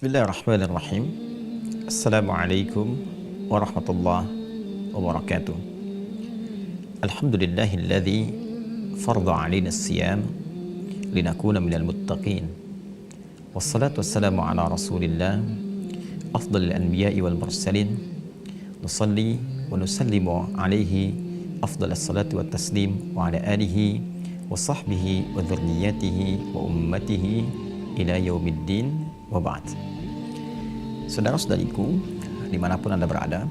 Bismillahirrahmanirrahim. Assalamualaikum warahmatullahi wabarakatuh. Alhamdulillahilladzi farda 'alaina as-siyam linakuna minal muttaqin. Wassalatu wassalamu ala Rasulillah afdhalil anbiya'i wal mursalin. Nusalli wa nusallimu alaihi afdhalas salatu wat taslim wa ala alihi wa sahbihi wa dzurriyyatihi wa ummatihi ila yaumiddin. Waba'd. Saudara-saudariku dimanapun Anda berada,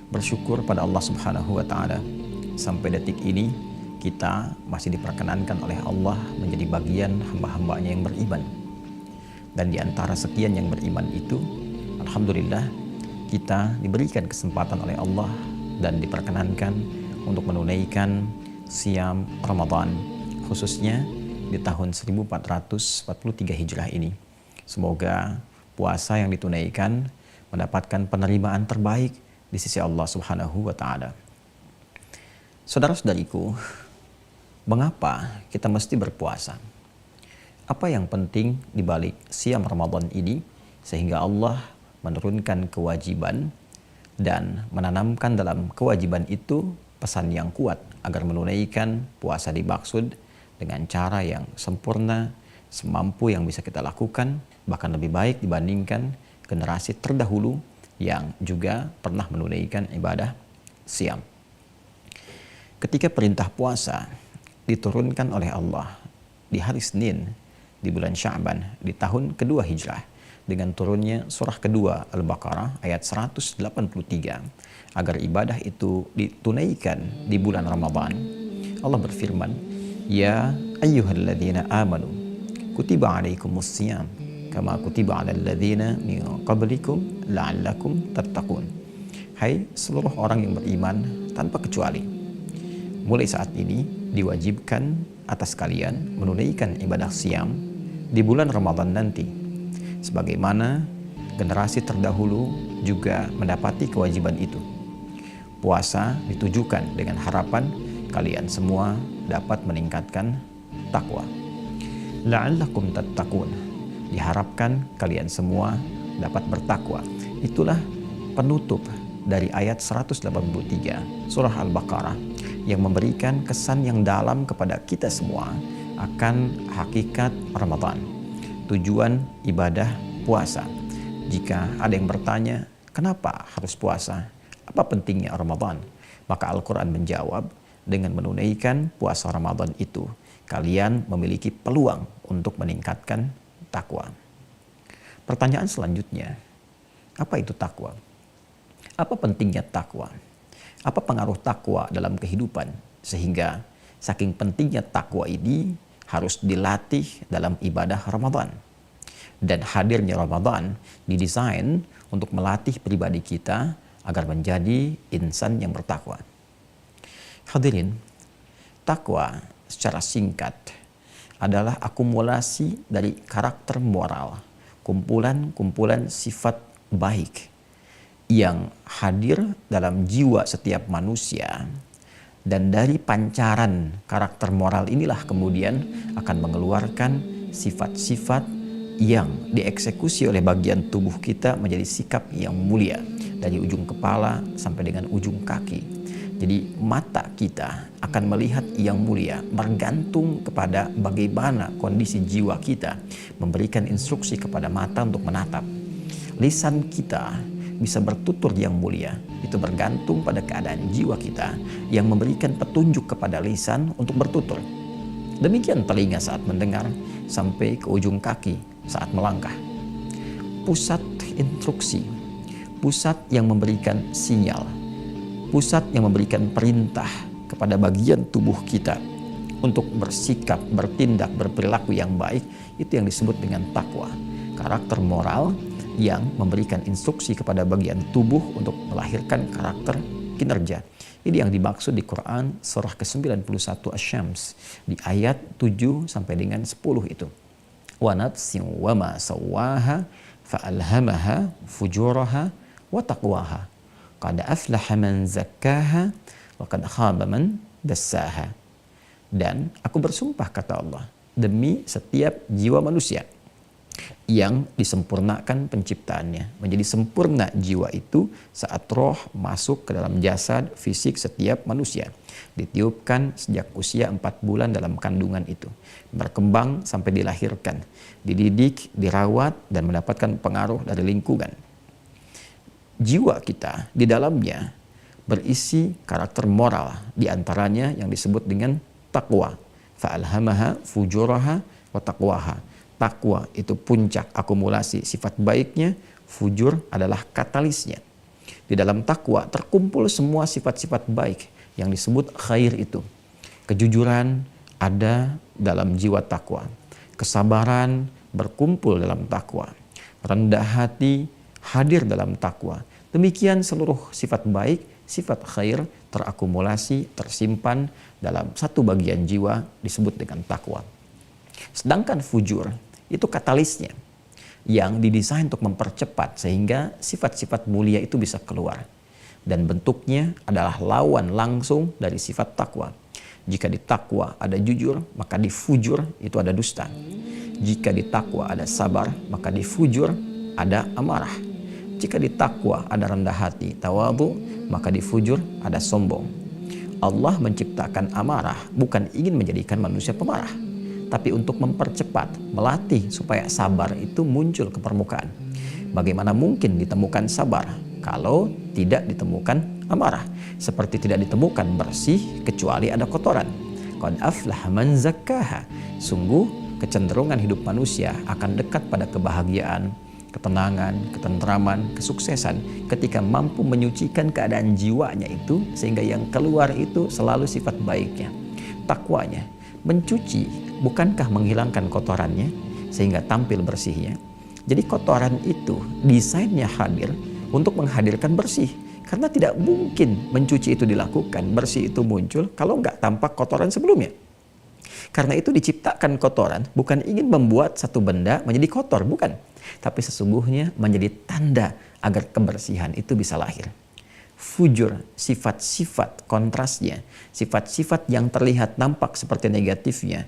bersyukur pada Allah Subhanahu wa Ta'ala, sampai detik ini kita masih diperkenankan oleh Allah menjadi bagian hamba-hambanya yang beriman. Dan di antara sekian yang beriman itu, alhamdulillah kita diberikan kesempatan oleh Allah dan diperkenankan untuk menunaikan siam Ramadan, khususnya di tahun 1443 Hijrah ini. Semoga puasa yang ditunaikan mendapatkan penerimaan terbaik di sisi Allah Subhanahu wa Ta'ala. Saudara-saudariku, mengapa kita mesti berpuasa? Apa yang penting di balik siam Ramadan ini sehingga Allah menurunkan kewajiban dan menanamkan dalam kewajiban itu pesan yang kuat agar menunaikan puasa dimaksud dengan cara yang sempurna, semampu yang bisa kita lakukan, bahkan lebih baik dibandingkan generasi terdahulu yang juga pernah menunaikan ibadah siam. Ketika perintah puasa diturunkan oleh Allah di hari Senin di bulan Sya'ban di tahun kedua Hijrah dengan turunnya surah kedua Al-Baqarah ayat 183 agar ibadah itu ditunaikan di bulan Ramadan, Allah berfirman, "Ya ayyuhalladzina amanu kutiba alaikumus siyam kama kutiba alal ladzina min qablikum la'allakum tattaqun." Hai seluruh orang yang beriman tanpa kecuali, mulai saat ini diwajibkan atas kalian menunaikan ibadah siam di bulan Ramadan nanti, sebagaimana generasi terdahulu juga mendapati kewajiban itu. Puasa ditujukan dengan harapan kalian semua dapat meningkatkan takwa. La'allakum tattaqun, diharapkan kalian semua dapat bertakwa. Itulah penutup dari ayat 183 surah Al-Baqarah yang memberikan kesan yang dalam kepada kita semua akan hakikat Ramadan, tujuan ibadah puasa. Jika ada yang bertanya, kenapa harus puasa? Apa pentingnya Ramadan? Maka Al-Quran menjawab, dengan menunaikan puasa Ramadan itu kalian memiliki peluang untuk meningkatkan takwa. Pertanyaan selanjutnya, apa itu takwa? Apa pentingnya takwa? Apa pengaruh takwa dalam kehidupan? Sehingga saking pentingnya takwa ini harus dilatih dalam ibadah Ramadan. Dan hadirnya Ramadan didesain untuk melatih pribadi kita agar menjadi insan yang bertakwa. Hadirin, takwa secara singkat adalah akumulasi dari karakter moral, kumpulan-kumpulan sifat baik yang hadir dalam jiwa setiap manusia, dan dari pancaran karakter moral inilah kemudian akan mengeluarkan sifat-sifat yang dieksekusi oleh bagian tubuh kita menjadi sikap yang mulia dari ujung kepala sampai dengan ujung kaki. Jadi mata kita akan melihat yang mulia bergantung kepada bagaimana kondisi jiwa kita memberikan instruksi kepada mata untuk menatap. Lisan kita bisa bertutur yang mulia, itu bergantung pada keadaan jiwa kita yang memberikan petunjuk kepada lisan untuk bertutur. Demikian telinga saat mendengar sampai ke ujung kaki saat melangkah. Pusat instruksi, pusat yang memberikan sinyal, pusat yang memberikan perintah kepada bagian tubuh kita untuk bersikap, bertindak, berperilaku yang baik, itu yang disebut dengan takwa. Karakter moral yang memberikan instruksi kepada bagian tubuh untuk melahirkan karakter kinerja. Ini yang dimaksud di Quran surah ke-91 Asy-Syams di ayat 7 sampai dengan 10 itu. Wa nafsin wa ma sawwaha fa'alhamaha fujuraha wa taqwaha. Qad aflaha man zakkaha wa qad khaba man dassaha. Dan aku bersumpah, kata Allah, demi setiap jiwa manusia yang disempurnakan penciptaannya. Menjadi sempurna jiwa itu saat roh masuk ke dalam jasad fisik setiap manusia. Ditiupkan sejak usia 4 bulan dalam kandungan itu. Berkembang sampai dilahirkan. Dididik, dirawat, dan mendapatkan pengaruh dari lingkungan. Jiwa kita di dalamnya berisi karakter moral. Di antaranya yang disebut dengan taqwa. Fa'alhamaha fujuraha wa taqwaha. Takwa itu puncak akumulasi sifat baiknya, fujur adalah katalisnya. Di dalam takwa terkumpul semua sifat-sifat baik yang disebut khair itu. Kejujuran ada dalam jiwa takwa. Kesabaran berkumpul dalam takwa. Rendah hati hadir dalam takwa. Demikian seluruh sifat baik, sifat khair terakumulasi, tersimpan dalam satu bagian jiwa disebut dengan takwa. Sedangkan fujur itu katalisnya yang didesain untuk mempercepat sehingga sifat-sifat mulia itu bisa keluar. Dan bentuknya adalah lawan langsung dari sifat takwa. Jika di takwa ada jujur, maka di fujur itu ada dusta. Jika di takwa ada sabar, maka di fujur ada amarah. Jika di takwa ada rendah hati, tawadhu, maka di fujur ada sombong. Allah menciptakan amarah bukan ingin menjadikan manusia pemarah, tapi untuk mempercepat, melatih supaya sabar itu muncul ke permukaan. Bagaimana mungkin ditemukan sabar kalau tidak ditemukan amarah? Seperti tidak ditemukan bersih kecuali ada kotoran. Qad aflaha man zakkaha. Sungguh kecenderungan hidup manusia akan dekat pada kebahagiaan, ketenangan, ketentraman, kesuksesan ketika mampu menyucikan keadaan jiwanya itu sehingga yang keluar itu selalu sifat baiknya, takwanya. Mencuci bukankah menghilangkan kotorannya sehingga tampil bersihnya? Jadi kotoran itu desainnya hadir untuk menghadirkan bersih. Karena tidak mungkin mencuci itu dilakukan, bersih itu muncul kalau nggak tampak kotoran sebelumnya. Karena itu diciptakan kotoran bukan ingin membuat satu benda menjadi kotor, bukan. Tapi sesungguhnya menjadi tanda agar kebersihan itu bisa lahir. Fujur, sifat-sifat kontrasnya, sifat-sifat yang terlihat nampak seperti negatifnya,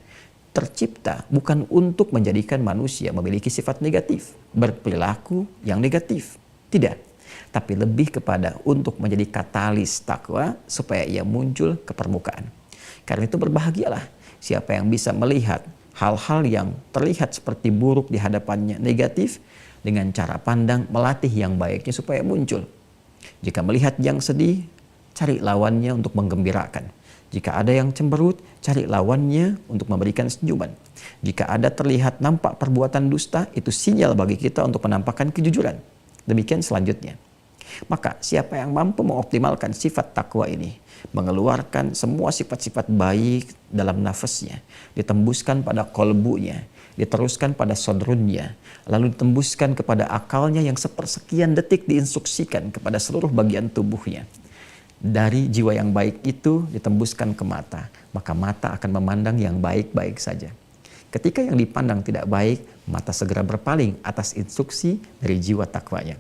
tercipta bukan untuk menjadikan manusia memiliki sifat negatif, berperilaku yang negatif. Tidak, tapi lebih kepada untuk menjadi katalis takwa supaya ia muncul ke permukaan. Karena itu berbahagialah siapa yang bisa melihat hal-hal yang terlihat seperti buruk di hadapannya negatif dengan cara pandang melatih yang baiknya supaya muncul. Jika melihat yang sedih, cari lawannya untuk menggembirakan. Jika ada yang cemberut, cari lawannya untuk memberikan senyuman. Jika ada terlihat nampak perbuatan dusta, itu sinyal bagi kita untuk menampakkan kejujuran. Demikian selanjutnya. Maka siapa yang mampu mengoptimalkan sifat takwa ini, mengeluarkan semua sifat-sifat baik dalam nafasnya, ditembuskan pada kolbunya, diteruskan pada sodrunnya, lalu ditembuskan kepada akalnya yang sepersekian detik diinstruksikan kepada seluruh bagian tubuhnya. Dari jiwa yang baik itu ditembuskan ke mata, maka mata akan memandang yang baik-baik saja. Ketika yang dipandang tidak baik, mata segera berpaling atas instruksi dari jiwa takwanya.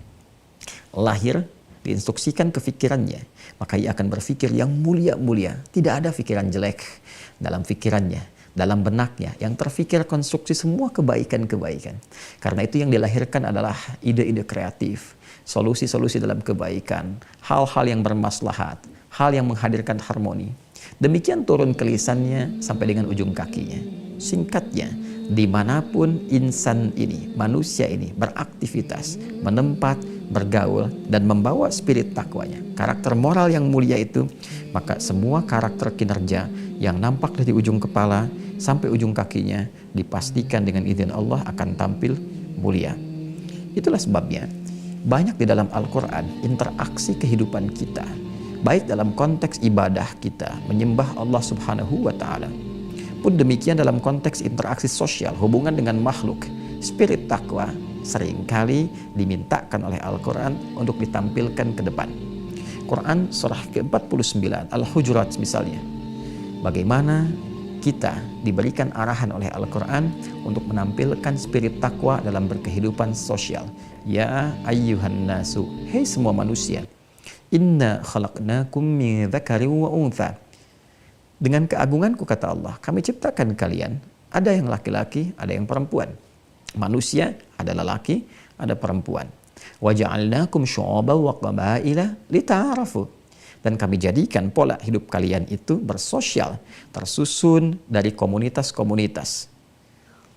Lahir diinstruksikan ke pikirannya, maka ia akan berpikir yang mulia-mulia. Tidak ada pikiran jelek dalam pikirannya, dalam benaknya, yang terfikir konstruksi semua kebaikan-kebaikan. Karena itu yang dilahirkan adalah ide-ide kreatif, solusi-solusi dalam kebaikan, hal-hal yang bermaslahat, hal yang menghadirkan harmoni. Demikian turun ke lisannya sampai dengan ujung kakinya. Singkatnya, dimanapun insan ini, manusia ini beraktivitas, menempat, bergaul, dan membawa spirit takwanya, karakter moral yang mulia itu, maka semua karakter kinerja yang nampak dari ujung kepala sampai ujung kakinya dipastikan dengan izin Allah akan tampil mulia. Itulah sebabnya banyak di dalam Al-Quran interaksi kehidupan kita, baik dalam konteks ibadah kita menyembah Allah Subhanahu wa Ta'ala, pun demikian dalam konteks interaksi sosial, hubungan dengan makhluk. Spirit takwa seringkali dimintakan oleh Al-Quran untuk ditampilkan ke depan. Quran surah ke-49 Al-Hujurat misalnya, bagaimana kita diberikan arahan oleh Al-Quran untuk menampilkan spirit takwa dalam berkehidupan sosial. Ya ayyuhan nasu, hei semua manusia, inna khalaqnakum min dzakarin wa untha. Dengan keagunganku, kata Allah, kami ciptakan kalian, ada yang laki-laki, ada yang perempuan. Manusia ada lelaki, ada perempuan. Wa ja'alnakum syu'uban wa qabaila lita'arafu. Dan kami jadikan pola hidup kalian itu bersosial, tersusun dari komunitas-komunitas.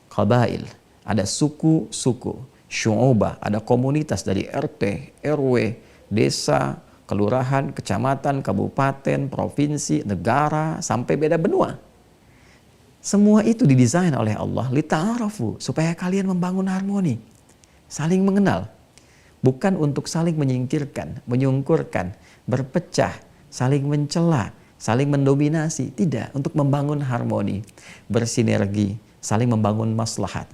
Qabail, ada suku-suku. Syu'ubah, ada komunitas dari RT, RW, desa, kelurahan, kecamatan, kabupaten, provinsi, negara, sampai beda benua. Semua itu didesain oleh Allah lita'arafu, supaya kalian membangun harmoni, saling mengenal. Bukan untuk saling menyingkirkan, menyungkurkan, berpecah, saling mencela, saling mendominasi. Tidak, untuk membangun harmoni, bersinergi, saling membangun maslahat.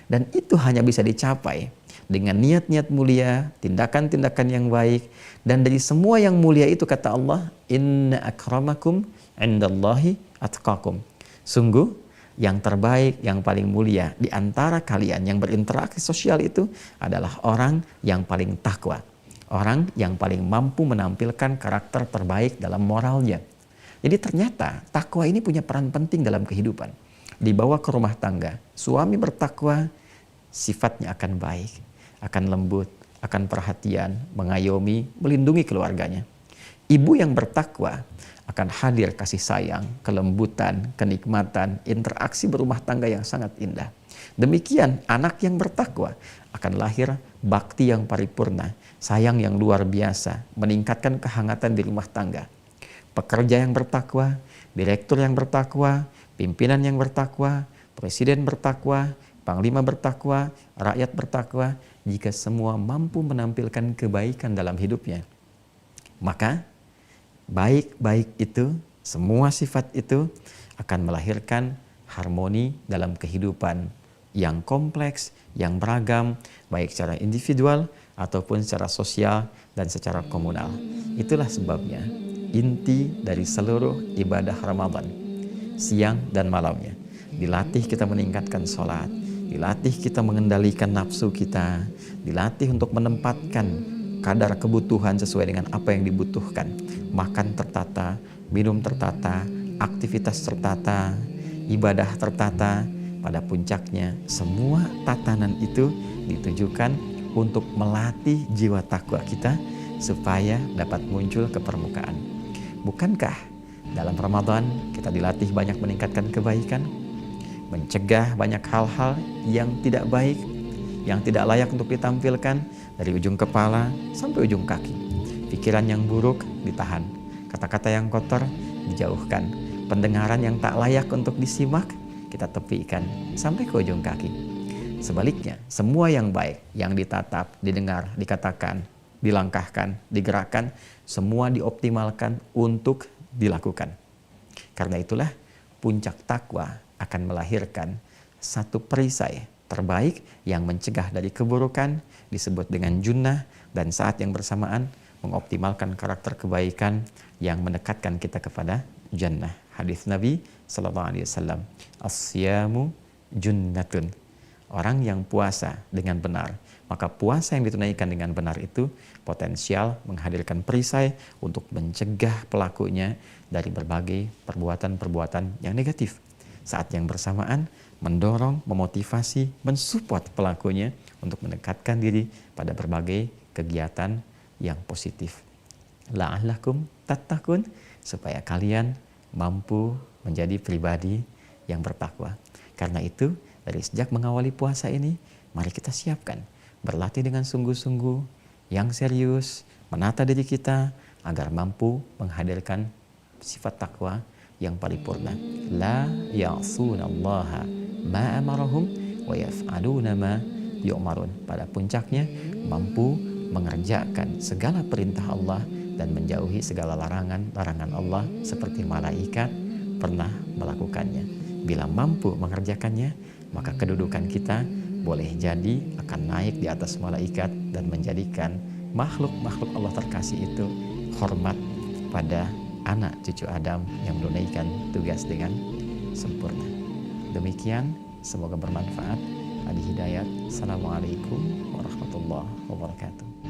Dan itu hanya bisa dicapai dengan niat-niat mulia, tindakan-tindakan yang baik. Dan dari semua yang mulia itu kata Allah, inna akramakum indallahi atqakum. Sungguh yang terbaik, yang paling mulia di antara kalian yang berinteraksi sosial itu adalah orang yang paling takwa. Orang yang paling mampu menampilkan karakter terbaik dalam moralnya. Jadi ternyata takwa ini punya peran penting dalam kehidupan. Dibawa ke rumah tangga, suami bertakwa, sifatnya akan baik, akan lembut, akan perhatian, mengayomi, melindungi keluarganya. Ibu yang bertakwa akan hadir kasih sayang, kelembutan, kenikmatan, interaksi berumah tangga yang sangat indah. Demikian anak yang bertakwa akan lahir bakti yang paripurna, sayang yang luar biasa, meningkatkan kehangatan di rumah tangga. Pekerja yang bertakwa, direktur yang bertakwa, pimpinan yang bertakwa, presiden bertakwa, panglima bertakwa, rakyat bertakwa. Jika semua mampu menampilkan kebaikan dalam hidupnya, maka baik-baik itu, semua sifat itu akan melahirkan harmoni dalam kehidupan yang kompleks, yang beragam, baik secara individual ataupun secara sosial dan secara komunal. Itulah sebabnya inti dari seluruh ibadah Ramadan, siang dan malamnya, dilatih kita meningkatkan sholat, dilatih kita mengendalikan nafsu kita, dilatih untuk menempatkan kadar kebutuhan sesuai dengan apa yang dibutuhkan. Makan tertata, minum tertata, aktivitas tertata, ibadah tertata. Pada puncaknya, semua tatanan itu ditujukan untuk melatih jiwa takwa kita supaya dapat muncul ke permukaan. Bukankah dalam Ramadan kita dilatih banyak meningkatkan kebaikan, mencegah banyak hal-hal yang tidak baik, yang tidak layak untuk ditampilkan, dari ujung kepala sampai ujung kaki. Pikiran yang buruk ditahan, kata-kata yang kotor dijauhkan, pendengaran yang tak layak untuk disimak kita tepikan sampai ke ujung kaki. Sebaliknya, semua yang baik, yang ditatap, didengar, dikatakan, dilangkahkan, digerakkan, semua dioptimalkan untuk dilakukan. Karena itulah puncak takwa akan melahirkan satu perisai terbaik yang mencegah dari keburukan, disebut dengan junnah, dan saat yang bersamaan mengoptimalkan karakter kebaikan yang mendekatkan kita kepada jannah. Hadis Nabi sallallahu alaihi wasallam, as-siyamu junnatun. Orang yang puasa dengan benar, maka puasa yang ditunaikan dengan benar itu potensial menghadirkan perisai untuk mencegah pelakunya dari berbagai perbuatan-perbuatan yang negatif. Saat yang bersamaan mendorong, memotivasi, mensupport pelakunya untuk mendekatkan diri pada berbagai kegiatan yang positif. La'allakum tattaqun, supaya kalian mampu menjadi pribadi yang bertakwa. Karena itu, dari sejak mengawali puasa ini, mari kita siapkan, berlatih dengan sungguh-sungguh, yang serius, menata diri kita agar mampu menghadirkan sifat takwa yang paripurna. La ya'sunallaha ma amarahum wa yaf'aluna ma yu'marun. Pada puncaknya, mampu mengerjakan segala perintah Allah dan menjauhi segala larangan Allah seperti malaikat pernah melakukannya. Bila mampu mengerjakannya, maka kedudukan kita boleh jadi akan naik di atas malaikat dan menjadikan makhluk-makhluk Allah terkasih itu hormat pada anak cucu Adam yang menunaikan tugas dengan sempurna. Demikian, semoga bermanfaat. Adi Hidayat. Assalamualaikum warahmatullahi wabarakatuh.